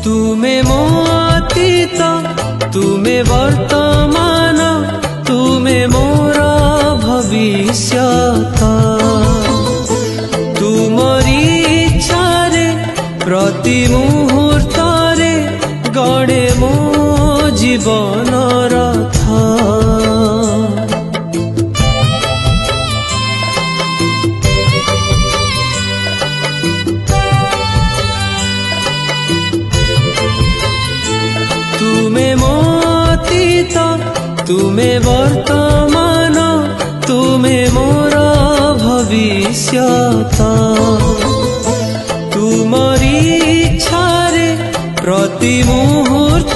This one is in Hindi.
तुमे मो अतीत तुमे वर्तमान तुमे मोर भविष्यत तुमरी इच्छारे प्रति मुहूर्तरे गड़े मो जीवन रथ तुमे मो अतीत तुमे वर्तमान तुमे मोर भविष्यत तुमरी इच्छारे प्रति मुहूर्त